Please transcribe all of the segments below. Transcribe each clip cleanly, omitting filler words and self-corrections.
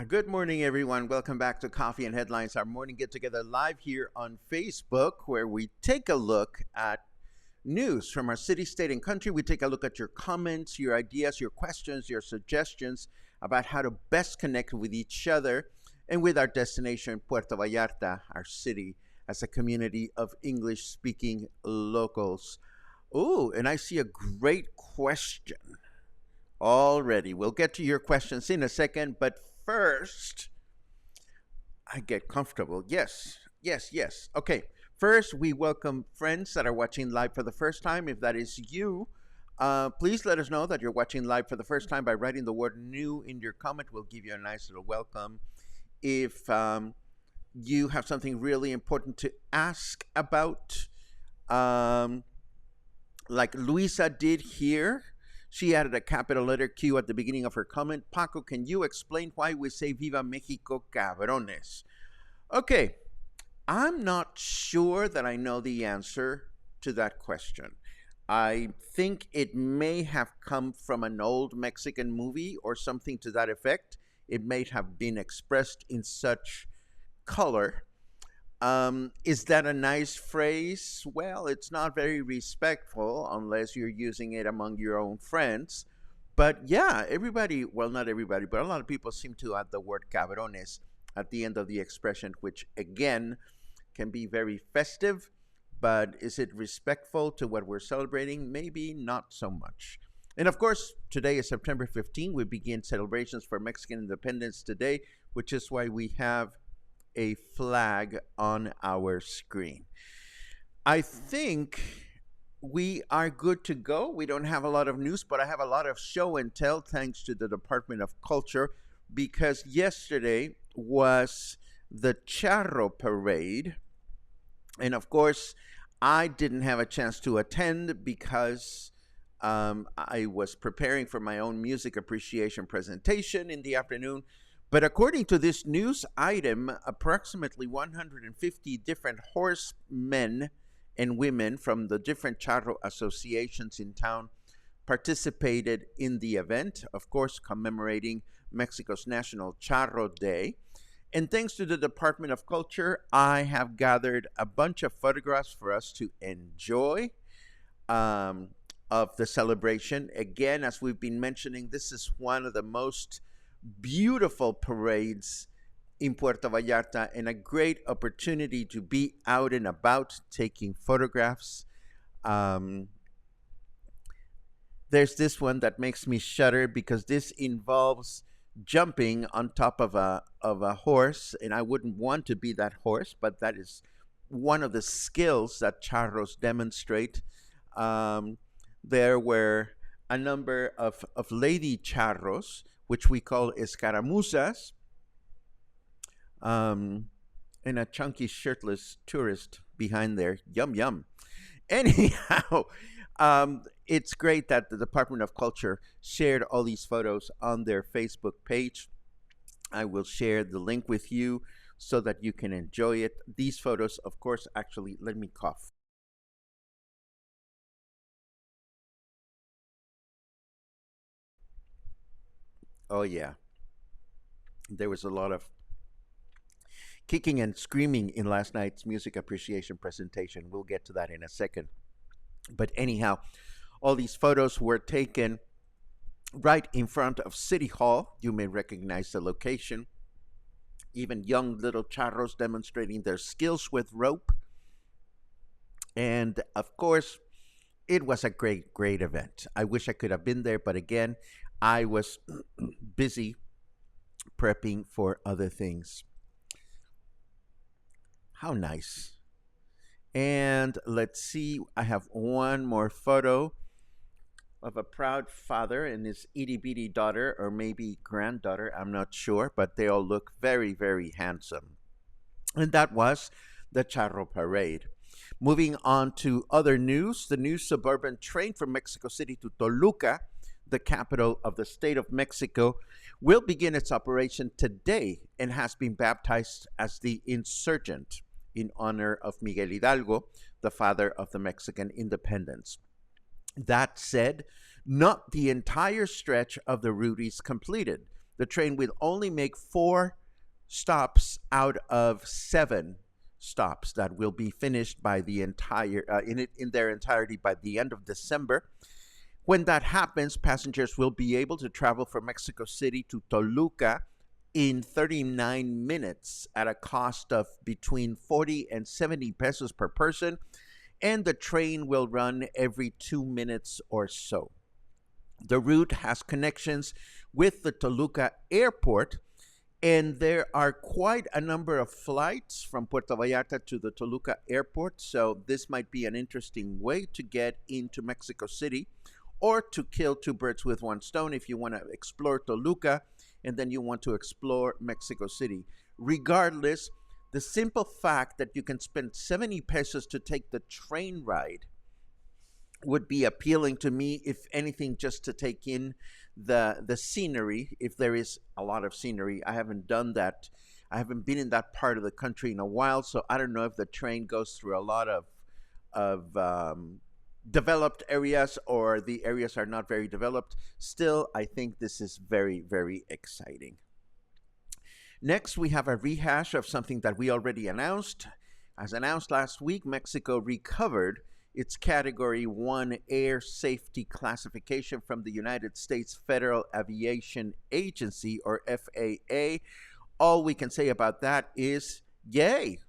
Good morning, everyone. Welcome back to Coffee and Headlines, our morning get together live here on Facebook, where we take a look at news from our city, state, and country. We take a look at your comments, your ideas, your questions, your suggestions about how to best connect with each other and with our destination, Puerto Vallarta, our city, as a community of English speaking locals. Oh, and I see a great question already. We'll get to your questions in a second, but first, I get comfortable. Yes. Okay. First, we welcome friends that are watching live for the first time. If that is you, please let us know that you're watching live for the first time by writing the word new in your comment. We'll give you a nice little welcome. If you have something really important to ask about, like Luisa did here, she added a capital letter Q at the beginning of her comment. Paco, can you explain why we say Viva México, cabrones? Okay, I'm not sure that I know the answer to that question. I think it may have come from an old Mexican movie or something to that effect. It may have been expressed in such color. Is that a nice phrase? Well, it's not very respectful unless you're using it among your own friends. But yeah, everybody, well, not everybody, but a lot of people seem to add the word cabrones at the end of the expression, which again can be very festive. But is it respectful to what we're celebrating? Maybe not so much. And of course, today is September 15. We begin celebrations for Mexican independence today, which is why we have a flag on our screen. I think we are good to go. We don't have a lot of news, but I have a lot of show and tell thanks to the Department of Culture, because yesterday was the Charro Parade. And of course, I didn't have a chance to attend because I was preparing for my own music appreciation presentation in the afternoon. But according to this news item, approximately 150 different horsemen and women from the different charro associations in town participated in the event, of course, commemorating Mexico's National Charro Day. And thanks to the Department of Culture, I have gathered a bunch of photographs for us to enjoy of the celebration. Again, as we've been mentioning, this is one of the most beautiful parades in Puerto Vallarta and a great opportunity to be out and about taking photographs. There's this one that makes me shudder because this involves jumping on top of a horse, and I wouldn't want to be that horse, but that is one of the skills that charros demonstrate. There were a number of lady charros, which we call escaramuzas, and a chunky shirtless tourist behind there. Yum, yum. Anyhow, it's great that the Department of Culture shared all these photos on their Facebook page. I will share the link with you so that you can enjoy it. These photos, of course, actually, let me cough. Oh, yeah. There was a lot of kicking and screaming in last night's music appreciation presentation. We'll get to that in a second. But anyhow, all these photos were taken right in front of City Hall. You may recognize the location. Even young little charros demonstrating their skills with rope. And of course, it was a great, great event. I wish I could have been there, but again, I was busy prepping for other things. How nice. And let's see, I have one more photo of a proud father and his itty bitty daughter, or maybe granddaughter, I'm not sure, but they all look very, very handsome. And that was the Charro Parade. Moving on to other news, the new suburban train from Mexico City to Toluca, the capital of the state of Mexico, will begin its operation today and has been baptized as the Insurgent in honor of Miguel Hidalgo, the father of the Mexican independence. That said, not the entire stretch of the route is completed. The train will only make 4 stops out of 7 stops that will be finished by the entire in their entirety by the end of December. When that happens, passengers will be able to travel from Mexico City to Toluca in 39 minutes at a cost of between 40 and 70 pesos per person, and the train will run every 2 minutes or so. The route has connections with the Toluca airport, and there are quite a number of flights from Puerto Vallarta to the Toluca airport, so this might be an interesting way to get into Mexico City, or to kill 2 birds with 1 stone if you want to explore Toluca and then you want to explore Mexico City. Regardless, the simple fact that you can spend 70 pesos to take the train ride would be appealing to me, if anything, just to take in the scenery, if there is a lot of scenery. I haven't done that. I haven't been in that part of the country in a while, so I don't know if the train goes through a lot of developed areas or the areas are not very developed. Still, I think this is very, very exciting. Next, we have a rehash of something that we already announced. As announced last week, Mexico recovered its Category 1 air safety classification from the United States Federal Aviation Agency, or FAA. All we can say about that is yay.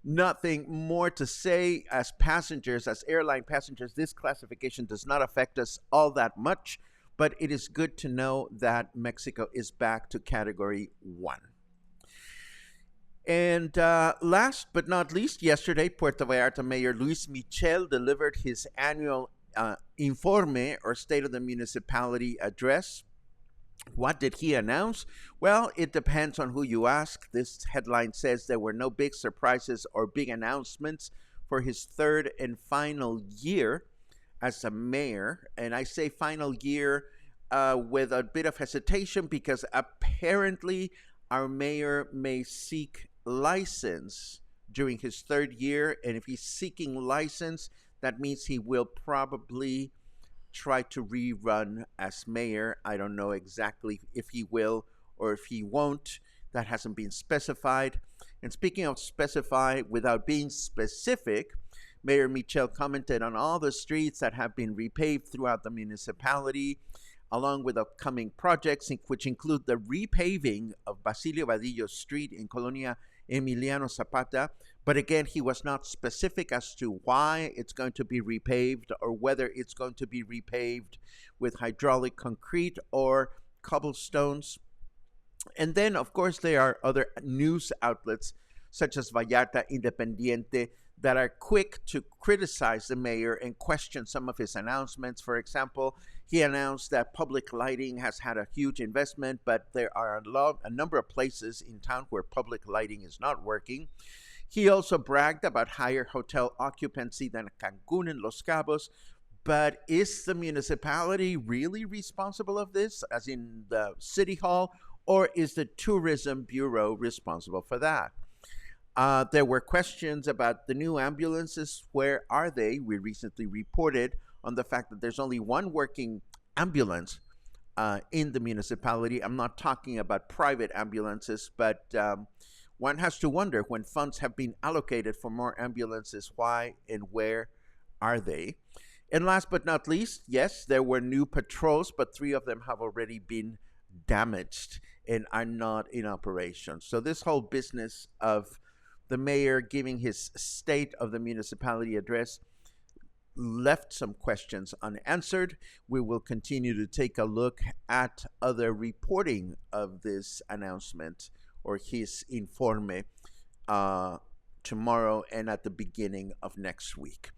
Nothing more to say. As passengers, as airline passengers, this classification does not affect us all that much, but it is good to know that Mexico is back to Category 1. And last but not least, yesterday, Puerto Vallarta Mayor Luis Michel delivered his annual Informe, or State of the Municipality address. What did he announce? Well, it depends on who you ask. This headline says there were no big surprises or big announcements for his 3rd and final year as a mayor. And I say final year with a bit of hesitation, because apparently our mayor may seek license during his 3rd year. And if he's seeking license, that means he will probably try to rerun as mayor. I don't know exactly if he will or if he won't. That hasn't been specified. And speaking of specify without being specific, Mayor Michel commented on all the streets that have been repaved throughout the municipality, along with upcoming projects, which include the repaving of Basilio Vadillo Street in Colonia Emiliano Zapata. But again, he was not specific as to why it's going to be repaved, or whether it's going to be repaved with hydraulic concrete or cobblestones. And then, of course, there are other news outlets such as Vallarta Independiente that are quick to criticize the mayor and question some of his announcements. For example, he announced that public lighting has had a huge investment, but there are a number of places in town where public lighting is not working. He also bragged about higher hotel occupancy than Cancun and Los Cabos, But is the municipality really responsible of this, as in the city hall, or is the tourism bureau responsible for that? There were questions about the new ambulances. Where are they? We recently reported on the fact that there's only one working ambulance in the municipality. I'm not talking about private ambulances, but one has to wonder, when funds have been allocated for more ambulances, why and where are they? And last but not least, yes, there were new patrols, but 3 of them have already been damaged and are not in operation. So this whole business of the mayor giving his state of the municipality address left some questions unanswered. We will continue to take a look at other reporting of this announcement or his Informe tomorrow and at the beginning of next week.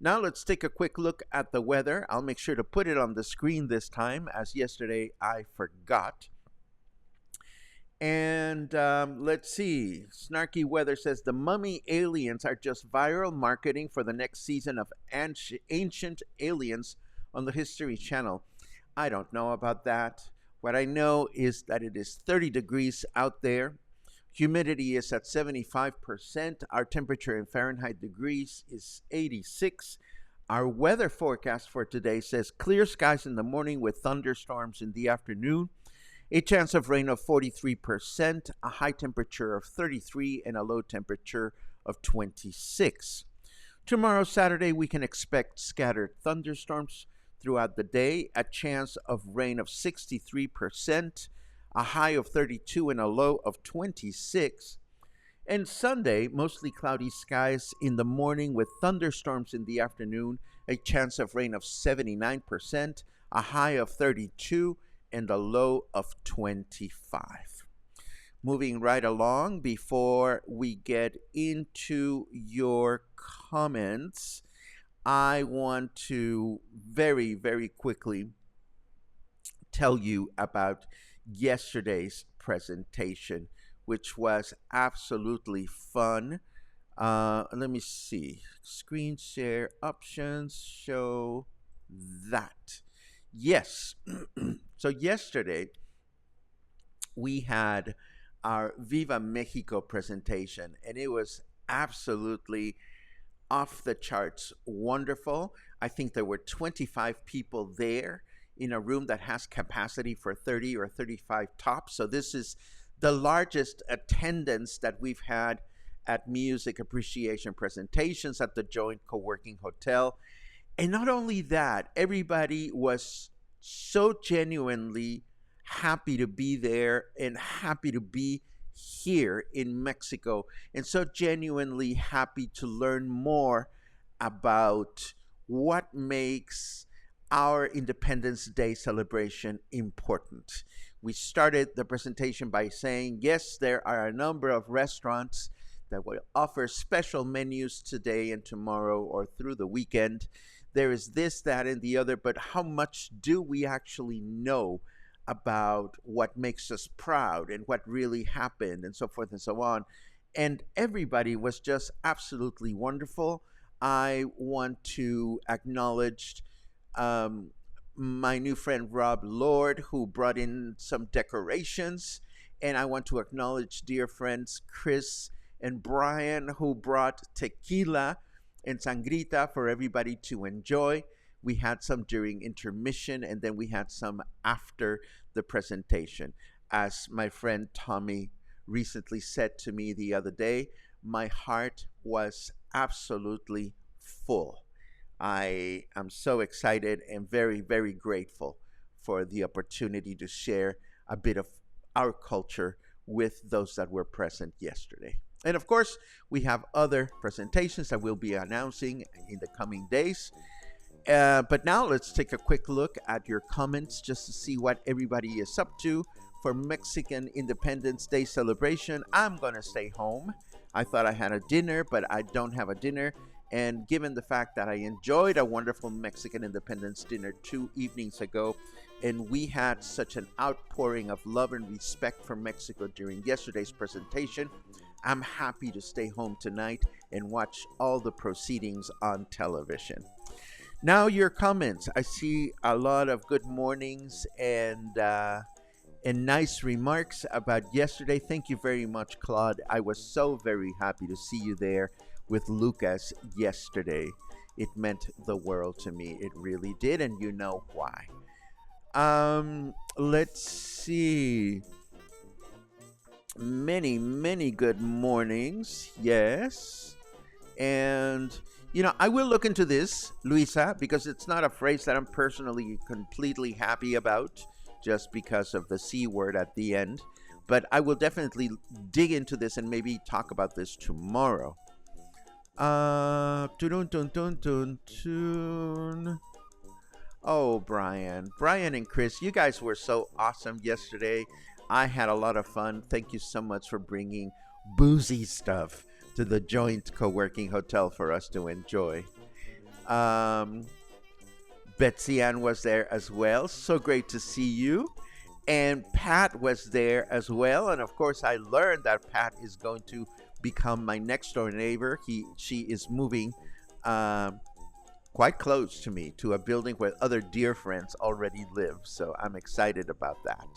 Now let's take a quick look at the weather. I'll make sure to put it on the screen this time, as yesterday I forgot. And let's see. Snarky Weather says the mummy aliens are just viral marketing for the next season of Ancient Aliens on the History Channel. I don't know about that. What I know is that it is 30 degrees out there. Humidity is at 75%. Our temperature in Fahrenheit degrees is 86. Our weather forecast for today says clear skies in the morning with thunderstorms in the afternoon. A chance of rain of 43%, a high temperature of 33, and a low temperature of 26. Tomorrow, Saturday, we can expect scattered thunderstorms throughout the day, a chance of rain of 63%, a high of 32, and a low of 26. And Sunday, mostly cloudy skies in the morning with thunderstorms in the afternoon, a chance of rain of 79%, a high of 32, and a low of 25. Moving right along, before we get into your comments, I want to very, very quickly tell you about yesterday's presentation, which was absolutely fun. Let me see. Screen share options, show that. Yes. So yesterday, we had our Viva Mexico presentation, and it was absolutely off the charts wonderful. I think there were 25 people there in a room that has capacity for 30 or 35 tops. So this is the largest attendance that we've had at music appreciation presentations at the Joint Co-working Hotel. And not only that, everybody was so genuinely happy to be there and happy to be here in Mexico, and so genuinely happy to learn more about what makes our Independence Day celebration important. We started the presentation by saying, yes, there are a number of restaurants that will offer special menus today and tomorrow or through the weekend. There is this, that, and the other, but how much do we actually know about what makes us proud and what really happened and so forth and so on? And everybody was just absolutely wonderful. I want to acknowledge my new friend Rob Lord, who brought in some decorations. And I want to acknowledge dear friends Chris and Brian, who brought tequila and sangrita for everybody to enjoy. We had some during intermission, and then we had some after the presentation. As my friend Tommy recently said to me the other day, my heart was absolutely full. I am so excited and very, very grateful for the opportunity to share a bit of our culture with those that were present yesterday. And of course, we have other presentations that we'll be announcing in the coming days. But now let's take a quick look at your comments just to see what everybody is up to for Mexican Independence Day celebration. I'm going to stay home. I thought I had a dinner, but I don't have a dinner. And given the fact that I enjoyed a wonderful Mexican Independence dinner 2 evenings ago, and we had such an outpouring of love and respect for Mexico during yesterday's presentation, I'm happy to stay home tonight and watch all the proceedings on television. Now your comments. I see a lot of good mornings and nice remarks about yesterday. Thank you very much, Claude. I was so very happy to see you there with Lucas yesterday. It meant the world to me. It really did, and you know why. Let's see. Many good mornings. Yes. And I will look into this, Luisa, because it's not a phrase that I'm personally completely happy about just because of the C word at the end. But I will definitely dig into this and maybe talk about this tomorrow. Tun, tun, tun, tun, tun. Oh, Brian and Chris, you guys were so awesome yesterday. I had a lot of fun. Thank you so much for bringing boozy stuff to the joint co-working hotel for us to enjoy. Um, Betsy Ann was there as well. So great to see you. And Pat was there as well. And of course, I learned that Pat is going to become my next door neighbor. She is moving quite close to me to a building where other dear friends already live. So I'm excited about that.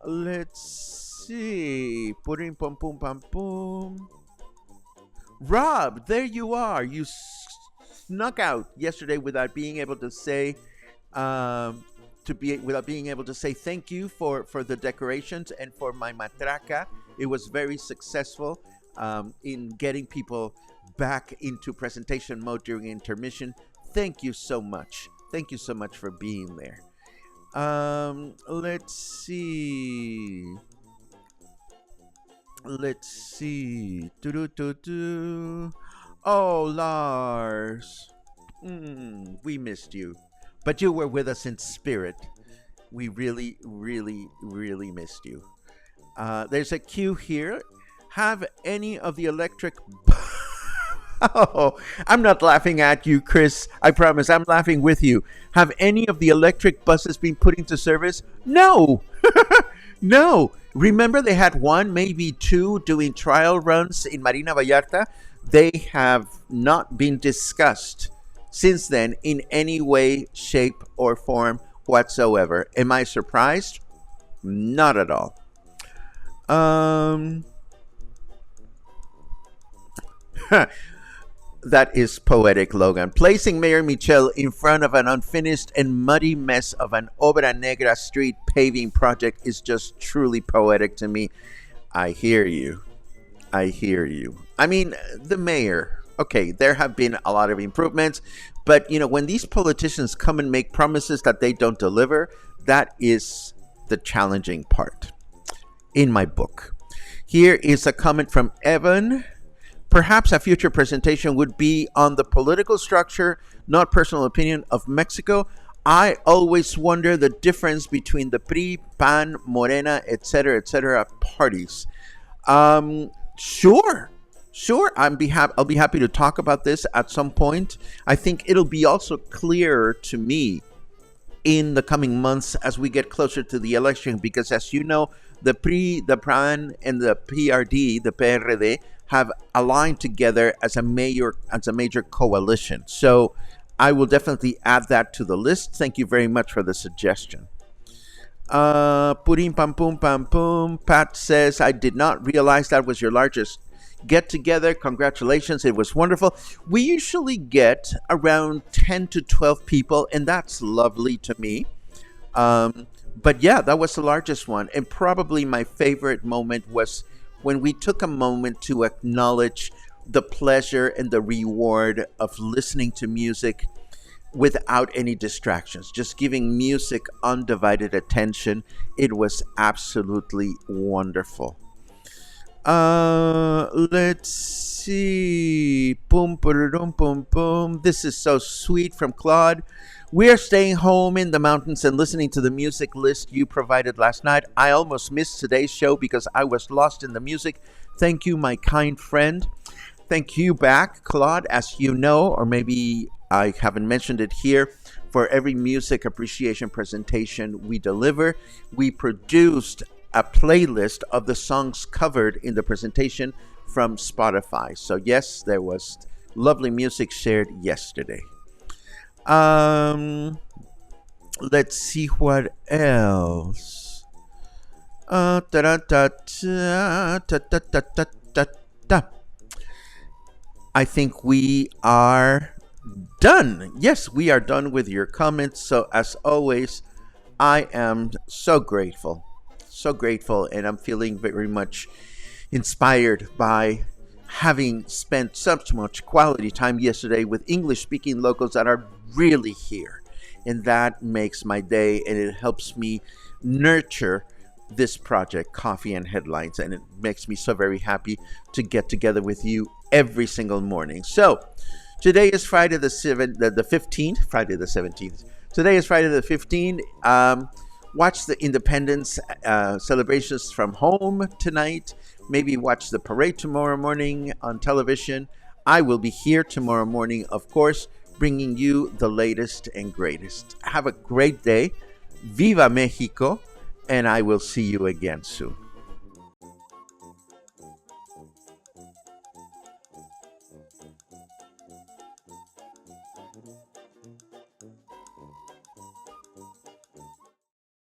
Let's see. Purim pum pum pum pum. Rob, there you are. You snuck out yesterday without being able to say without being able to say thank you for the decorations and for my matraca. It was very successful in getting people back into presentation mode during intermission. Thank you so much. Thank you so much for being there. Let's see. Let's see. Do. Oh, Lars. We missed you. But you were with us in spirit. We really, really, really missed you. There's a cue here. Have any of the electric... Oh, I'm not laughing at you, Chris. I promise. I'm laughing with you. Have any of the electric buses been put into service? No. No. Remember they had one, maybe two, doing trial runs in Marina Vallarta? They have not been discussed since then in any way, shape, or form whatsoever. Am I surprised? Not at all. That is poetic, Logan. Placing Mayor Michel in front of an unfinished and muddy mess of an Obra Negra street paving project is just truly poetic to me. I hear you. I hear you. I mean, the mayor, okay, there have been a lot of improvements, but when these politicians come and make promises that they don't deliver, that is the challenging part in my book. Here is a comment from Evan. Perhaps a future presentation would be on the political structure, not personal opinion, of Mexico. I always wonder the difference between the PRI, PAN, Morena, etc., parties. Sure. I'll be happy to talk about this at some point. I think it'll be also clearer to me in the coming months as we get closer to the election, because as you know, the PRI, the PAN, and the PRD, the PRD, have aligned together as a major coalition. So I will definitely add that to the list. Thank you very much for the suggestion. Purim pam pum pam pum. Pat says, I did not realize that was your largest get together. Congratulations. It was wonderful. We usually get around 10 to 12 people, and that's lovely to me. But yeah, that was the largest one. And probably my favorite moment was when we took a moment to acknowledge the pleasure and the reward of listening to music without any distractions, just giving music undivided attention. It was absolutely wonderful. Let's see. Boom, boom, boom, boom. This is so sweet from Claude. We are staying home in the mountains and listening to the music list you provided last night. I almost missed today's show because I was lost in the music. Thank you, my kind friend. Thank you back, Claude. As you know, or maybe I haven't mentioned it here, for every music appreciation presentation we deliver, we produced a playlist of the songs covered in the presentation from Spotify. So yes, there was lovely music shared yesterday. Let's see what else. Da. I think we are done. Yes, we are done with your comments. So, as always, I am so grateful. So grateful. And I'm feeling very much inspired by having spent so much quality time yesterday with English speaking locals that are really here. And that makes my day, and it helps me nurture this project, Coffee and Headlines. And it makes me so very happy to get together with you every single morning. So today is Friday the 15th, Friday the 17th. Today is Friday the 15th. Watch the Independence celebrations from home tonight. Maybe watch the parade tomorrow morning on television. I will be here tomorrow morning, of course, bringing you the latest and greatest. Have a great day. Viva Mexico. And I will see you again soon.